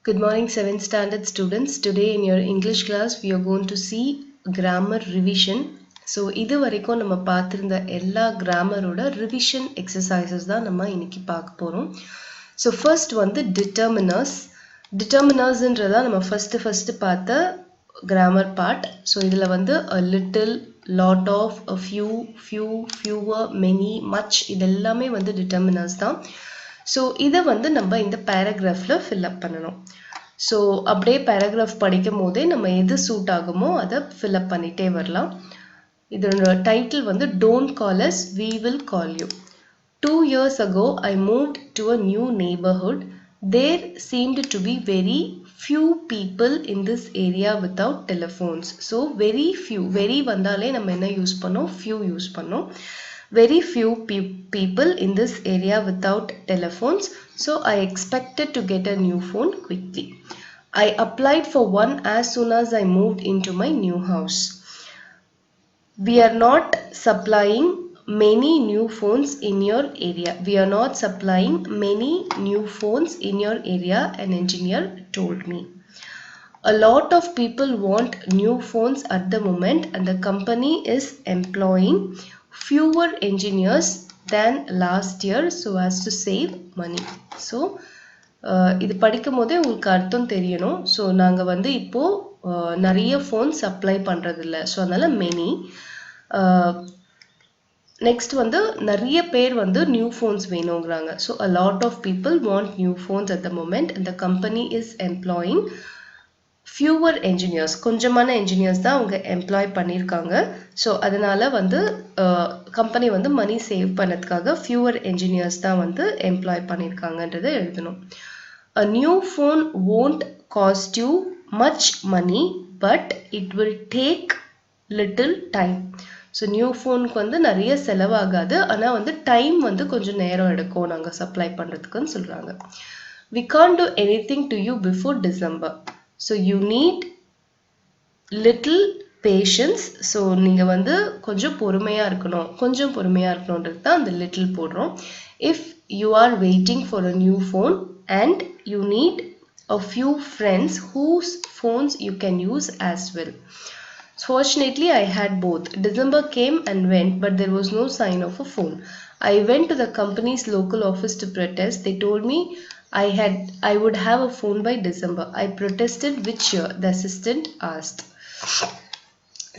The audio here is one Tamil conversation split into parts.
Good morning, 7th standard students. Today in your English class, we are going to see grammar revision. So, இது வரைக்கும் நம்ம பார்த்திருந்த எல்லா கிராமரோட revision exercises தான் நம்ம இன்னைக்கு பார்க்க போறோம். So, first வந்து determiners. Determinersன்றதா நம்ம first பார்த்த grammar part. So, இதுல வந்து a little, lot of, a few, fewer, many, much இதெல்லாமே வந்து determiners தான். ஸோ இதை வந்து நம்ம இந்த பேராகிராஃபில் ஃபில்அப் பண்ணணும். ஸோ அப்படியே பேராகிராஃப் படிக்கும் போதே நம்ம எது சூட் ஆகுமோ அதை ஃபில்அப் பண்ணிகிட்டே வரலாம். இதோட டைட்டில் வந்து don't call us, we will call you. 2 years ago I moved to a new neighborhood. There seemed to be very few people in this area without telephones. So very few, very வந்தாலே நம்ம என்ன யூஸ் பண்ணோம், few யூஸ் பண்ணோம். Very few people in this area without telephones, so I expected to get a new phone quickly. I applied for one as soon as I moved into my new house. We are not supplying many new phones in your area. We are not supplying many new phones in your area, an engineer told me. A lot of people want new phones at the moment and the company is employing fewer engineers than last year so as to save money. So இது படிக்கும் போதே உங்களுக்கு அர்த்தம் தெரியணும். ஸோ நாங்கள் வந்து இப்போ நிறைய ஃபோன் சப்ளை பண்ணுறதில்ல, ஸோ அதனால மெனி. நெக்ஸ்ட் வந்து நிறைய பேர் வந்து நியூ ஃபோன்ஸ் வேணுங்கிறாங்க. So a lot of people want new phones at the moment and the company is employing fewer engineers. கொஞ்சமான என்ஜினியர்ஸ் தான் அவங்க எம்ப்ளாய் பண்ணியிருக்காங்க. ஸோ அதனால வந்து கம்பெனி வந்து மணி சேவ் பண்ணதுக்காக fewer engineers தான் வந்து எம்ப்ளாய் பண்ணியிருக்காங்கன்றதை எழுதணும். A new phone won't cost you much money but it will take little time. So new ஃபோனுக்கு வந்து நிறைய செலவாகாது, ஆனால் வந்து டைம் வந்து கொஞ்சம் நேரம் எடுக்கும் நாங்கள் சப்ளை பண்ணுறதுக்குன்னு சொல்கிறாங்க. We can't do anything to you before December. So you need little patience. So நீங்கள் வந்து கொஞ்சம் பொறுமையாக இருக்கணுன்றது தான் அந்த லிட்டில் போடுறோம். If you are waiting for a new phone and you need a few friends whose phones you can use as well. Fortunately, I had both. December came and went, but there was no sign of a phone. I went to the company's local office to protest. They told me I would have a phone by December. I protested which year, the assistant asked.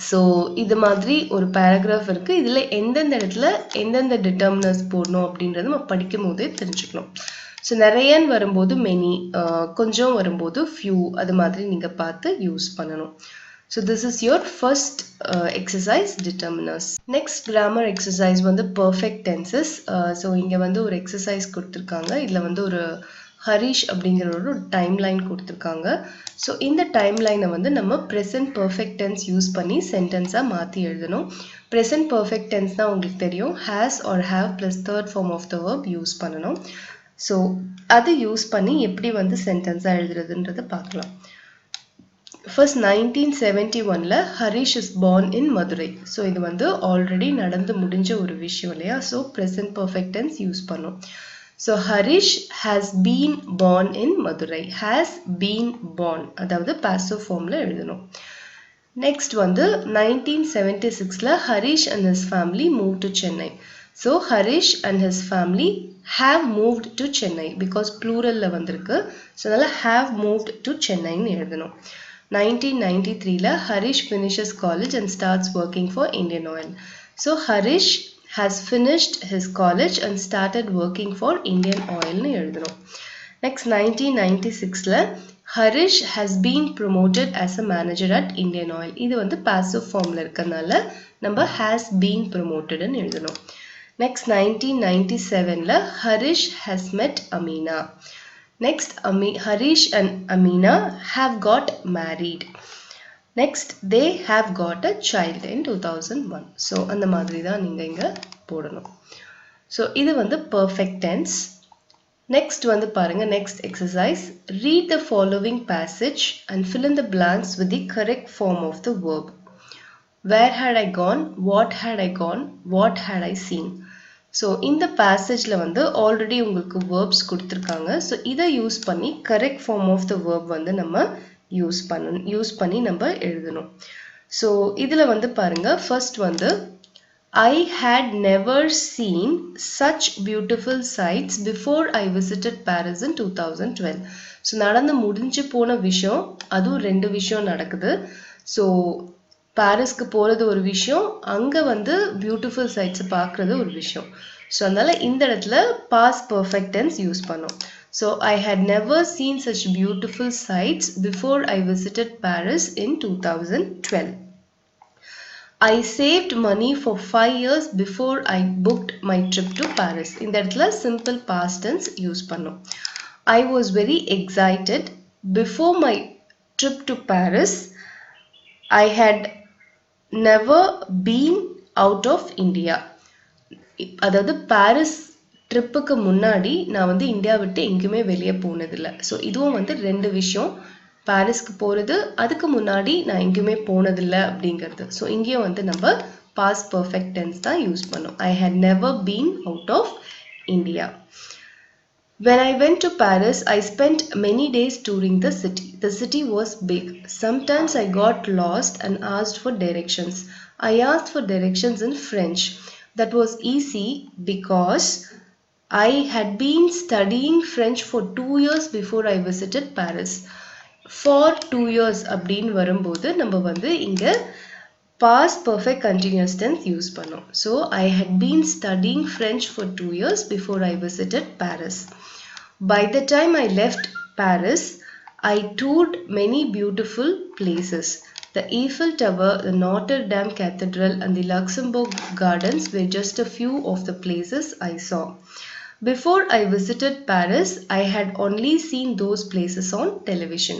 So இது மாதிரி ஒரு பேராகிராஃப் இருக்குது. இதில் எந்தெந்த இடத்துல எந்தெந்த டிட்டர்மினர்ஸ் போடணும் அப்படின்றத நம்ம படிக்கும் போதே தெரிஞ்சுக்கணும். ஸோ நிறையன்னு வரும்போது மெனி, கொஞ்சம் வரும்போது ஃபியூ, அது மாதிரி நீங்கள் பார்த்து யூஸ் பண்ணணும். So this is your first exercise, determiners. Next grammar exercise வந்து perfect tenses. So இங்க வந்து ஒரு exercise கொடுத்திருக்காங்க. இதில் வந்து ஒரு ஹரிஷ் அப்படிங்கிற ஒரு டைம்லைன் கொடுத்துருக்காங்க. ஸோ இந்த டைம்லைனை வந்து நம்ம present perfect tense யூஸ் பண்ணி சென்டென்ஸாக மாற்றி எழுதணும். present perfect tense தான் உங்களுக்கு தெரியும், has or have plus third form of the verb use பண்ணணும். ஸோ அது யூஸ் பண்ணி எப்படி வந்து சென்டென்ஸாக எழுதுறதுன்றதை பார்க்கலாம். ஃபர்ஸ்ட் 1971ல Harish is born in Madurai. So இது வந்து ஆல்ரெடி நடந்து முடிஞ்ச ஒரு விஷயம் இல்லையா, so present perfect tense use பண்ணும். So Harish has been born in Madurai. Has been born அதாவது பாசிவ் ஃபார்மில் எழுதணும். நெக்ஸ்ட் வந்து 1976ல Harish and his family move to Chennai. So Harish and his family have moved to Chennai because ப்ளூரல்ல வந்திருக்கு. ஸோ அதனால have moved to சென்னைன்னு எழுதணும். 1993ல Harish finishes college and starts working for Indian Oil. So Harish has finished his college and started working for Indian Oil னு எழுதணும். Next 1996ல Harish has been promoted as a manager at Indian Oil. இது வந்து passive formல இருக்கனால நம்ம has been promoted னு எழுதணும். Next 1997ல Harish has met Amina. Next, Harish and Amina have got married. Next, they have got a child in 2001. So, அந்த மாதிரி தான் நீங்கள் இங்கே போடணும். ஸோ இது வந்து perfect tense. Next வந்து பாருங்க, next exercise. Read the following passage and fill in the blanks with the correct form of the verb. Where had I gone? What had I gone? What had I seen? So இந்த பேசேஜில் வந்து ஆல்ரெடி உங்களுக்கு வேர்ப்ஸ் கொடுத்துருக்காங்க. ஸோ இதை யூஸ் பண்ணி correct form of the verb வந்து நம்ம யூஸ் பண்ணி நம்ம எழுதணும். ஸோ இதில் வந்து பாருங்க, ஃபர்ஸ்ட் வந்து I had never seen such beautiful sights before I visited Paris in 2012. So நடந்து முடிஞ்சு போன விஷயம், அதுவும் 2 விஷயம் நடக்குது. ஸோ பாரிஸ்க்கு போகிறது ஒரு விஷயம், அங்கே வந்து பியூட்டிஃபுல் சைட்ஸை பார்க்குறது ஒரு விஷயம். ஸோ அதனால் இந்த இடத்துல பாஸ்ட் பர்ஃபெக்ட் டென்ஸ் யூஸ் பண்ணோம். So I had never seen such beautiful sights before I visited Paris in 2012. I saved money for 5 years before I booked my trip to Paris. இந்த இடத்துல simple past tense use பண்ணோம். I was very excited before my trip to Paris. I had never been out of India. அதாவது பாரிஸ் ட்ரிப்புக்கு முன்னாடி நான் வந்து இந்தியா விட்டு எங்கேயுமே வெளியே போனதில்லை. ஸோ இதுவும் வந்து 2 விஷயம், பாரிஸ்க்கு போகிறது, அதுக்கு முன்னாடி நான் எங்கேயுமே போனதில்லை அப்படிங்கிறது. ஸோ இங்கேயும் வந்து நம்ம பாஸ்ட் பர்ஃபெக்ட் டென்ஸ் தான் யூஸ் பண்ணோம். I had never been out of India. When I went to Paris, I spent many days touring the city. The city was big. Sometimes I got lost and asked for directions. I asked for directions in French. That was easy because I had been studying French for 2 years before I visited Paris. For 2 years அப்படின்னு வரும்போது நம்ம வந்து இங்கே past perfect continuous tense use பண்ணோம். So I had been studying French for 2 years before I visited Paris. By the time I left Paris, I toured many beautiful places. The Eiffel Tower, the Notre Dame Cathedral and the Luxembourg Gardens were just a few of the places I saw. Before I visited Paris, I had only seen those places on television.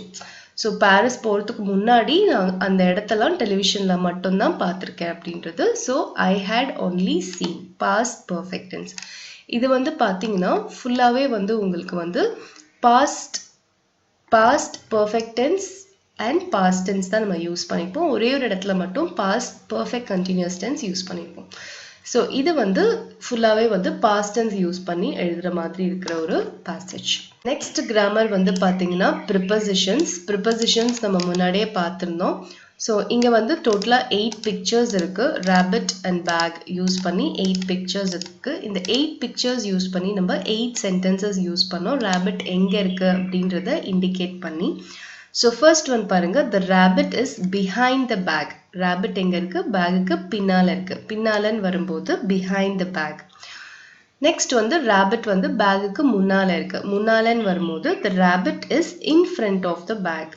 So Paris போகிறதுக்கு முன்னாடி நான் அந்த இடத்தெல்லாம் டெலிவிஷனில் மட்டும்தான் பார்த்துருக்கேன் அப்படின்றது. So I had only seen past perfect tense. இது வந்து பார்த்தீங்கன்னா ஃபுல்லாகவே வந்து உங்களுக்கு வந்து past perfect tense and past tense தான் நம்ம யூஸ் பண்ணிப்போம். ஒரே ஒரு இடத்துல மட்டும் past perfect continuous tense use பண்ணிப்போம். ஸோ இது வந்து ஃபுல்லாகவே வந்து பாஸ்ட் டென்ஸ் யூஸ் பண்ணி எழுதுகிற மாதிரி இருக்கிற ஒரு பேசேஜ். நெக்ஸ்ட் கிராமர் வந்து பார்த்தீங்கன்னா ப்ரிப்பசிஷன்ஸ் நம்ம முன்னாடியே பார்த்துருந்தோம். ஸோ இங்கே வந்து டோட்டலாக 8 பிக்சர்ஸ் இருக்குது. ரேபிட் அண்ட் பேக் யூஸ் பண்ணி 8 பிக்சர்ஸ் இருக்குது. இந்த 8 பிக்சர்ஸ் யூஸ் பண்ணி நம்ம 8 சென்டென்சஸ் யூஸ் பண்ணோம், ரேபிட் எங்கே இருக்குது அப்படின்றத இண்டிகேட் பண்ணி. ஸோ ஃபர்ஸ்ட் ஒன் பாருங்க, the rabbit is behind the bag. Rabbit எங்கே இருக்குது? பேகுக்கு பின்னால் இருக்குது. பின்னாலன்னு வரும்போது பிஹைண்ட் த பேக். நெக்ஸ்ட் வந்து ரேபிட் வந்து பேகுக்கு முன்னால் இருக்குது. முன்னாலன்னு வரும்போது the rabbit is in front of the bag.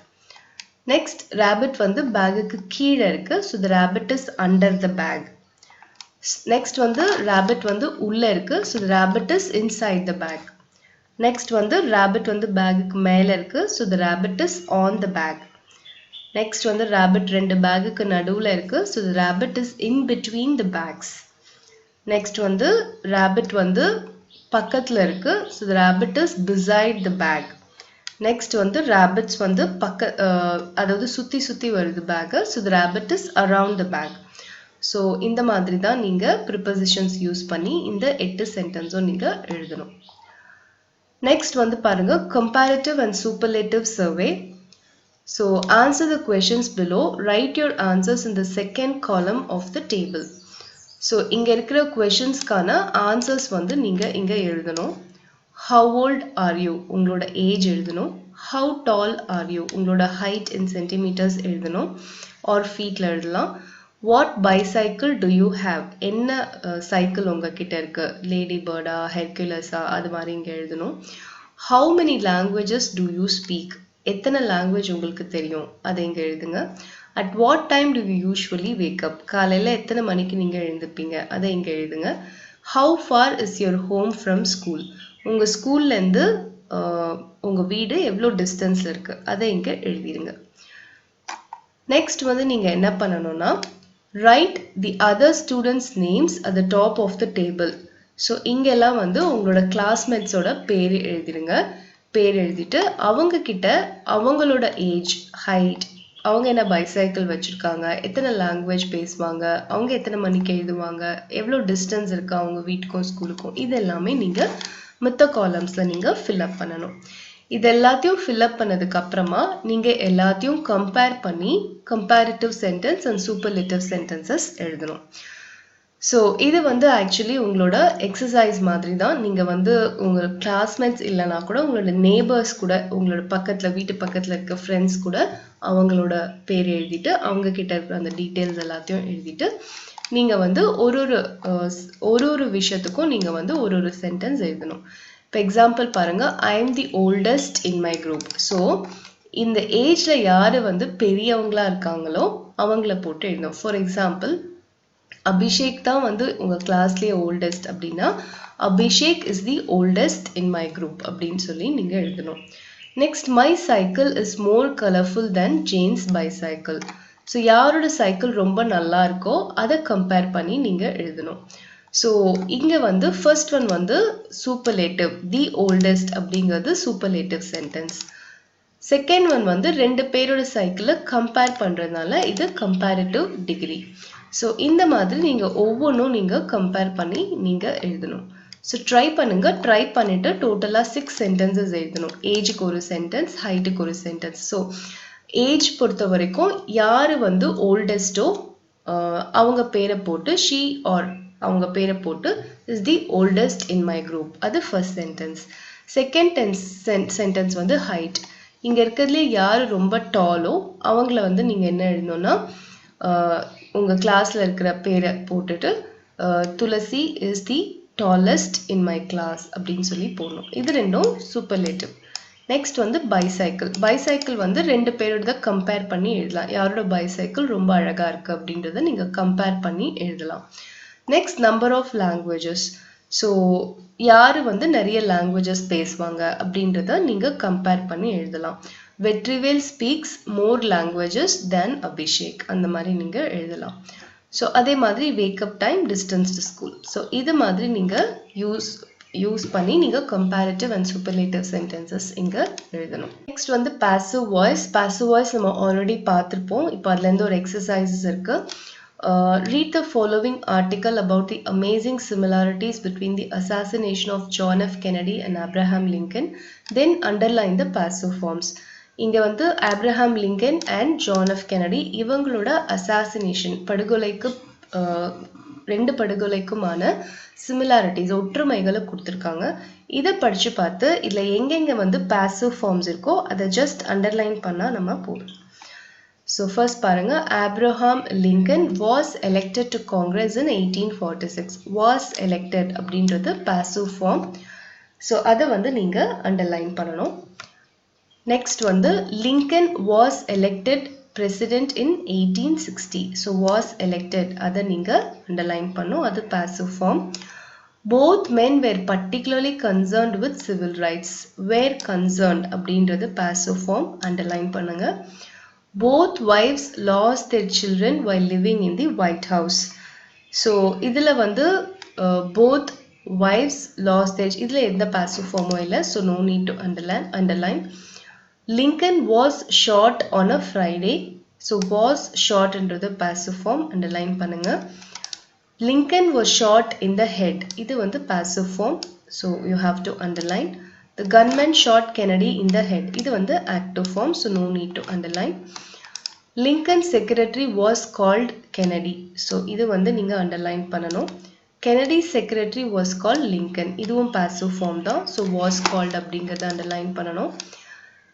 Next rabbit வந்து பேகுக்கு கீழே இருக்குது. So the rabbit is under the bag. Next வந்து ரேபிட் வந்து உள்ளே இருக்குது. So the rabbit is inside the bag. Next வந்து ரேபிட் வந்து பேகுக்கு மேலே இருக்குது. So the rabbit is on the bag. Next வந்து ரேபிட் 2 பேகுக்கு நடுவில் இருக்குது. So the rabbit is in between the bags. Next வந்து ரேபிட் வந்து பக்கத்தில் இருக்குது. So the rabbit is beside the bag. Next வந்து ரேபிட்ஸ் வந்து அதாவது சுற்றி வருது bag. So the rabbit is around the bag. ஸோ இந்த மாதிரி தான் நீங்கள் ப்ரிப்பசிஷன்ஸ் யூஸ் பண்ணி இந்த 8 சென்டென்ஸும் நீங்கள் எழுதணும். நெக்ஸ்ட் வந்து பாருங்க, comparative and superlative survey. So answer the questions below. Write your answers in the second column of the table. So இங்க இருக்கிற questionஸ்க்கான answers வந்து நீங்க இங்க எழுதணும். How old are you? உங்களோட age எழுதணும். How tall are you? உங்களோட height in centimeters எழுதணும் or feetல எழுதலாம். What bicycle do you have? என்ன சைக்கிள் உங்ககிட்ட இருக்கு? லேடி பேர்டா, ஹெர்குலஸா, அது மாதிரி இங்கே எழுதணும். How many languages do you speak? எத்தனை லாங்குவேஜ் உங்களுக்கு தெரியும்? அதை இங்கே எழுதுங்க. At what time do you usually wake up? காலையில் எத்தனை மணிக்கு நீங்கள் எழுந்துப்பீங்க? அதை இங்கே எழுதுங்க. How far is your home from school? உங்கள் ஸ்கூல்லேருந்து உங்கள் வீடு எவ்வளோ டிஸ்டன்ஸில் இருக்குது? அதை இங்கே எழுதிடுங்க. நெக்ஸ்ட் வந்து நீங்கள் என்ன பண்ணணும்னா, write the other students' names at the top of the table. So இங்கெல்லாம் வந்து உங்களோட கிளாஸ்மேட்ஸோட பேர் எழுதிடுங்க. பேர் எழுதிட்டு அவங்க கிட்ட அவங்களோட ஏஜ், ஹைட், அவங்க என்ன பைசைக்கிள் வச்சிருக்காங்க, எத்தனை லாங்குவேஜ் பேசுவாங்க, அவங்க எத்தனை மணிக்கு எழுதுவாங்க, எவ்வளோ டிஸ்டன்ஸ் இருக்கு அவங்க வீட்டுக்கும் ஸ்கூலுக்கும், இது எல்லாமே நீங்கள் மித்த காலம்ஸில் நீங்கள் ஃபில்அப் பண்ணணும். இது எல்லாத்தையும் ஃபில்அப் பண்ணதுக்கு அப்புறமா நீங்கள் எல்லாத்தையும் கம்பேர் பண்ணி comparative sentence and superlative sentences எழுதணும். ஸோ இது வந்து ஆக்சுவலி உங்களோட எக்ஸசைஸ் மாதிரி தான். நீங்கள் வந்து உங்கள் கிளாஸ்மேட்ஸ் இல்லைனா கூட உங்களோட நேபர்ஸ் கூட, உங்களோட பக்கத்தில் வீட்டு பக்கத்தில் இருக்க ஃப்ரெண்ட்ஸ் கூட அவங்களோட பேர் எழுதிட்டு அவங்க கிட்ட இருக்கிற அந்த டீட்டெயில்ஸ் எல்லாத்தையும் எழுதிட்டு நீங்கள் வந்து ஒரு விஷயத்துக்கும் நீங்கள் வந்து ஒரு சென்டென்ஸ் எழுதணும். இப்போ எக்ஸாம்பிள் பாருங்கள், I am the oldest in my group. So இந்த ஏஜில் யார் வந்து பெரியவங்களா இருக்காங்களோ அவங்கள போட்டு எழுதணும். ஃபார் எக்ஸாம்பிள், அபிஷேக் தான் வந்து உங்கள் கிளாஸ்லேயே ஓல்டஸ்ட் அப்படின்னா Abhishek is the oldest in my group அப்படின்னு சொல்லி நீங்கள் எழுதணும். Next, my cycle is more colourful than Jane's bicycle. So யாரோட சைக்கிள் ரொம்ப நல்லா இருக்கோ அதை கம்பேர் பண்ணி நீங்கள் எழுதணும். ஸோ இங்கே வந்து ஃபர்ஸ்ட் ஒன் வந்து சூப்பர்லேட்டிவ், தி ஓல்டஸ்ட் அப்படிங்கிறது சூப்பர்லேட்டிவ் சென்டென்ஸ். செகண்ட் ஒன் வந்து ரெண்டு பேரோட சைக்கிளை கம்பேர் பண்ணுறதுனால இது கம்பேரிட்டிவ் டிகிரி. ஸோ இந்த மாதிரி நீங்கள் ஒவ்வொன்றும் நீங்கள் கம்பேர் பண்ணி நீங்கள் எழுதணும். ஸோ ட்ரை பண்ணுங்கள். ட்ரை பண்ணிவிட்டு டோட்டலாக 6 சென்டென்சஸ் எழுதணும். ஏஜுக்கு ஒரு சென்டென்ஸ், ஹைட்டுக்கு ஒரு சென்டென்ஸ். ஸோ ஏஜ் பொறுத்த வரைக்கும் யார் வந்து ஓல்டஸ்ட்டோ அவங்க பேரை போட்டு ஷீ ஆர் அவங்க பேரை போட்டு is the oldest in my group, அது ஃபர்ஸ்ட் சென்டென்ஸ். செகண்ட் சென்டென்ஸ் வந்து ஹைட். இங்கே இருக்கிறதுலே யார் ரொம்ப டாலோ அவங்கள வந்து நீங்கள் என்ன எழுதணும்னா உங்கள் கிளாஸில் இருக்கிற பேரை போட்டுட்டு Tulsi is the tallest in my class அப்படின்னு சொல்லி போடணும். இது ரெண்டும் சூப்பர்லேட்டிவ். நெக்ஸ்ட் வந்து பைசைக்கிள். பைசைக்கிள் வந்து ரெண்டு பேரோட கம்பேர் பண்ணி எழுதலாம். யாரோட பைசைக்கிள் ரொம்ப அழகாக இருக்குது அப்படின்றத நீங்கள் கம்பேர் பண்ணி எழுதலாம். Next, number of languages. So யார் வந்து நிறைய லாங்குவேஜஸ் பேசுவாங்க அப்படின்றத நீங்கள் கம்பேர் பண்ணி எழுதலாம். வெற்றிவேல் ஸ்பீக்ஸ் மோர் லாங்குவேஜஸ் தென் அபிஷேக், அந்த மாதிரி நீங்கள் எழுதலாம். ஸோ அதே மாதிரி wake up time, distance to school. So இது மாதிரி நீங்கள் யூஸ் பண்ணி நீங்கள் கம்பேரிட்டிவ் அண்ட் சூப்பர்லேட்டிவ் சென்டென்சஸ் இங்கே எழுதணும். நெக்ஸ்ட் வந்து பாசிவ் வாய்ஸ். பாசிவ் வாய்ஸ் நம்ம ஆல்ரெடி பார்த்துருப்போம். இப்போ அதுலேருந்து ஒரு எக்ஸசைசஸ் இருக்குது. Read the following article about the amazing similarities between the assassination of John F. Kennedy and Abraham Lincoln. Then underline the passive forms. இங்கே வந்து Abraham Lincoln and John F Kennedy இவங்களோட அசாசினேஷன் படுகொலைக்கு ரெண்டு படுகொலைக்குமான சிமிலாரிட்டிஸ் ஒற்றுமைகளை கொடுத்துருக்காங்க. இதை படித்து பார்த்து இதில் எங்கெங்கே வந்து பாசிவ் ஃபார்ம்ஸ் இருக்கோ அதை ஜஸ்ட் அண்டர்லைன் பண்ணால் நம்ம போதும். So first பாருங்க, Abraham Lincoln was elected to Congress in 1846. Was elected அப்படின்றது passive form. So அதை வந்து நீங்க underline பண்ணணும். Next வந்து Lincoln was elected president in 1860. So was elected அதை நீங்க underline பண்ணணும். அது passive form. Both men were particularly concerned with civil rights. Were concerned அப்படின்றது passive form, underline பண்ணுங்க. Both wives lost their children while living in the White House. So இதில் வந்து both wives lost their, இதில் எந்த passive form இல்லை. So no need to underline. Lincoln was shot on a Friday. So was shot என்றது passive form, underline பண்ணுங்க. Lincoln was shot in the head. இது வந்து passive form. So you have to underline. The gunman shot Kennedy in the head. இது வந்து active form, so no need to underline. Lincoln's secretary was called Kennedy. So இது வந்து நீங்க underline பண்ணணும். Kennedy's secretary was called Lincoln. இதுவும் passive form தான். So was called அப்படிங்கறத underline பண்ணணும்.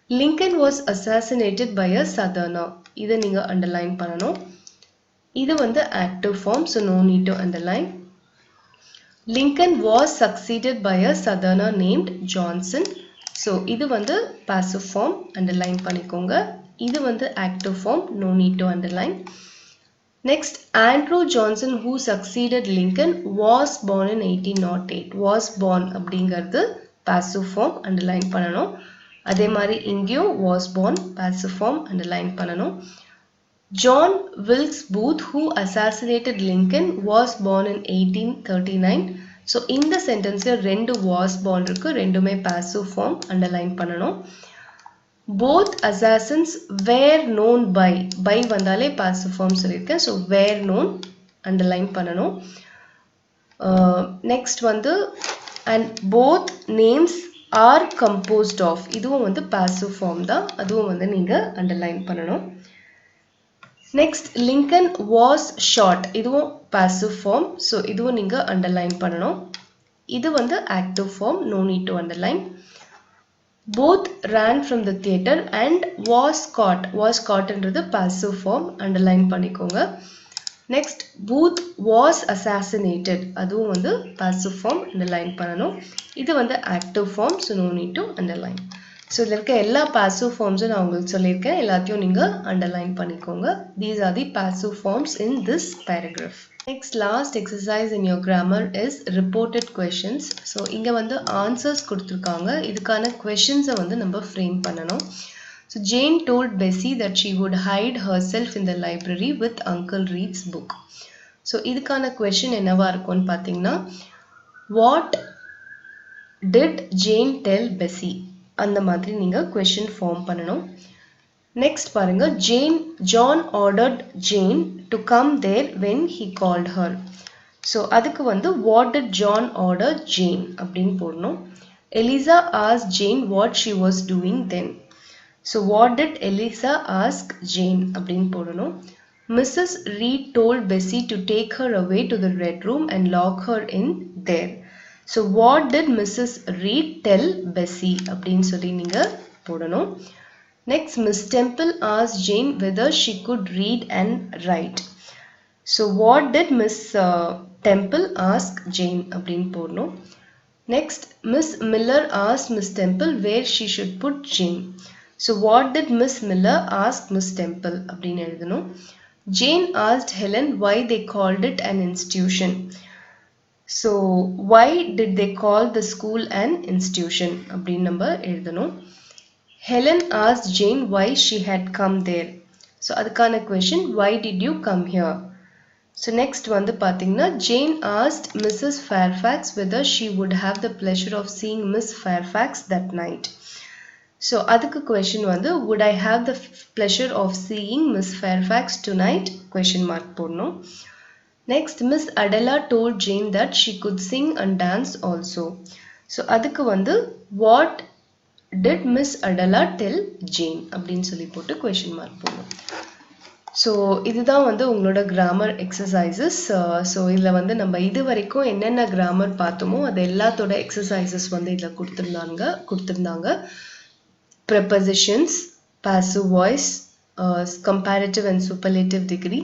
Lincoln was assassinated by a southerner. இதை நீங்க underline பண்ணணும். இது வந்து active form, so no need to underline. Lincoln was succeeded by a southerner named Johnson. So இது வந்து passive form, underline பண்ணிக்கோங்க. இது வந்து active form, no need to underline. Next, Andrew Johnson who succeeded Lincoln was born in 1808. Was born அப்படிங்கிறது passive form, underline பண்ணணும். அதே மாதிரி இங்கேயும் was born, passive form, underline பண்ணணும். John Wilkes Booth who assassinated Lincoln was born in 1839. So இந்த சென்டென்ஸ்ல ரெண்டு was born இருக்கு, ரெண்டுமே passive form, underline பண்ணணும். both assassins were known by வந்தாலே passive form சொல்லிருக்கேன். So were known underline பண்ணணும். Next வந்து and both names are composed of, இதுவும் வந்து passive form தான், அதுவும் வந்து நீங்க underline பண்ணணும். Next Lincoln was shot, இதுவும் passive form, so இதுவும் நீங்க underline பண்ணணும். இது வந்து active form, no need to underline. Both ran from the theater and was caught என்றது passive form, underline பண்ணிக்கோங்க. Next Booth was assassinated, அதுவும் வந்து passive form, underline பண்ணணும். இது வந்து active form, so no need to underline. So இதில் இருக்க எல்லா passive forms நான் உங்களுக்கு சொல்லியிருக்கேன், எல்லாத்தையும் நீங்க underline பண்ணிக்கோங்க. These are the passive forms in this paragraph. Next last exercise in your grammar is reported questions. So இங்க வந்து answers கொடுத்திருக்காங்க, இதுக்கான questions வந்து நம்ம frame பண்ணணும். So Jane told Bessie that she would hide herself in the library with Uncle Reed's book. So இதுக்கான question என்னவா இருக்கும்னு பார்த்தீங்கன்னா, what did Jane tell Bessie? அந்த மாதிரி நீங்க question form பண்ணணும். Next பாருங்க, John ordered Jane to come there when he called her. So அதுக்கு வந்து what did John order Jane அப்படின்னு போடணும். Eliza asked Jane what she was doing then. So what did Eliza ask Jane அப்படின்னு போடணும். Mrs. Reed told Bessie to take her away to the red room and lock her in there. So what did Mrs. Reed tell Bessie அப்படின்னு சொல்லி நீங்க போடணும். Next, Miss Temple asked Jane whether she could read and write. So what did Miss Temple ask Jane அப்படின்னு போடணும். Next, Miss Miller asked Miss Temple where she should put Jane. So what did Miss Miller ask Miss Temple அப்படின்னு எழுதணும். Jane asked Helen why they called it an institution. So why did they call the school an institution அப்படின்னு நம்ம எழுதணும். Helen asked Jane why she had come there. So அதுக்கான question, why did you come here? So next வந்து பார்த்தீங்கன்னா, Jane asked Mrs. Fairfax whether she would have the pleasure of seeing Miss Fairfax that night. So அதுக்கு question வந்து, would I have the pleasure of seeing Miss Fairfax tonight? Question mark போடணும். Next, Miss Adela told Jane that she could sing and dance also. So அதுக்கு வந்து, what did Miss Adela tell Jane அப்படின்னு சொல்லி போட்டு question mark போடணும். ஸோ இதுதான் வந்து உங்களோட கிராமர் எக்ஸசைசஸ். ஸோ இதில் வந்து நம்ம இது வரைக்கும் என்னென்ன கிராமர் பார்த்தோமோ அது எல்லாத்தோட எக்ஸசைசஸ் வந்து இதில் கொடுத்துருந்தாங்க. Prepositions, passive voice, comparative and superlative degree,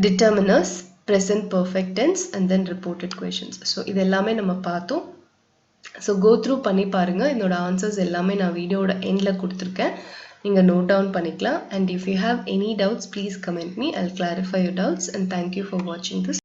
determiners, present perfect tense, and then reported questions. So இது எல்லாமே நம்ம பார்த்தோம். ஸோ கோ த்ரூ பண்ணி பாருங்க. என்னோட ஆன்சர்ஸ் எல்லாமே நான் வீடியோட எண்டில் கொடுத்துருக்கேன், நீங்கள் நோட் டவுன் பண்ணிக்கலாம். And if you have any doubts please comment me, I will clarify your doubts. And thank you for வாட்சிங் திஸ்.